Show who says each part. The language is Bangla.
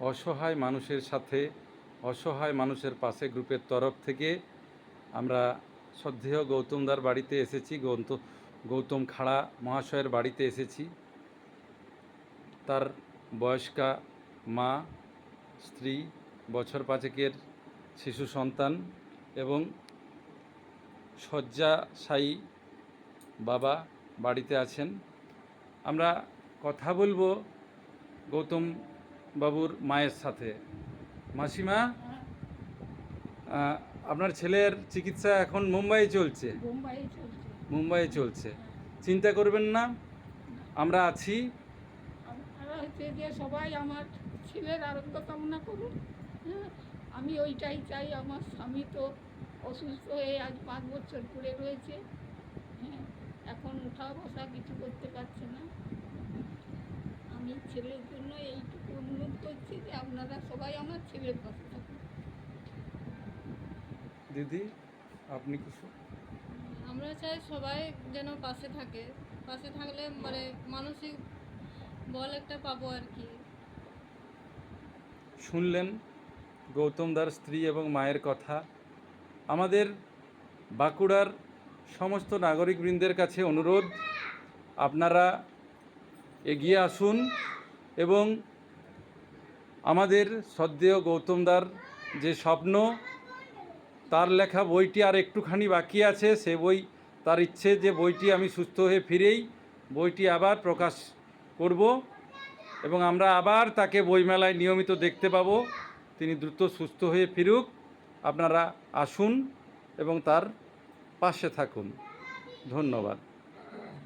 Speaker 1: অসহায় মানুষের সাথে, অসহায় মানুষের পাশে গ্রুপের তরফ থেকে আমরা শ্রদ্ধেয় গৌতমদার বাড়িতে এসেছি, গৌতম খাড়া মহাশয়ের বাড়িতে এসেছি। তার বয়স্কা মা, স্ত্রী, বছর পাঁচেকের শিশু সন্তান এবং শয্যাশায়ী বাবা বাড়িতে আছেন। আমরা কথা বলবো গৌতম বাবুর মায়ের সাথে। মাসিমা, আপনার ছেলের চিকিৎসা এখন মুম্বাইয়ে চলছে? মুম্বাইয়ে চলছে। চিন্তা করবেন না, আমরা আছি।
Speaker 2: আপনারা হচ্ছে যে সবাই আমার ছেলের আরোগ্য কামনা করুন। আমি ওইটাই চাই। আমার স্বামী তো অসুস্থ হয়ে আজ 5 বছর পড়ে রয়েছে। এখন উঠা বসা কিছু করতে পারছে না। আমি ছেলের জন্য এইটুকু অনুরোধ করছি যে আপনারা সবাই আমার ছেলের পাশে থাকুন।
Speaker 1: দিদি, আপনি কিছু?
Speaker 3: আমরা চাই সবাই যেন পাশে থাকে, পাশে থাকলে মানে মানসিক বল একটা পাবো আর কি।
Speaker 1: শুনলেন গৌতমদার স্ত্রী এবং মায়ের কথা। আমাদের বাঁকুড়ার সমস্ত নাগরিকবৃন্দের কাছে অনুরোধ, আপনারা এগিয়ে আসুন এবং আমাদের শ্রদ্ধেয় গৌতমদার যে স্বপ্ন, তার লেখা বইটি আর একটুখানি বাকি আছে। সে বই, তার ইচ্ছে যে বইটি আমি সুস্থ হয়ে ফিরেই বইটি আবার প্রকাশ করব এবং আমরা আবার তাকে বইমেলায় নিয়মিত দেখতে পাব। তিনি দ্রুত সুস্থ হয়ে ফিরুক। আপনারা আসুন এবং তার পাশে থাকুন। ধন্যবাদ।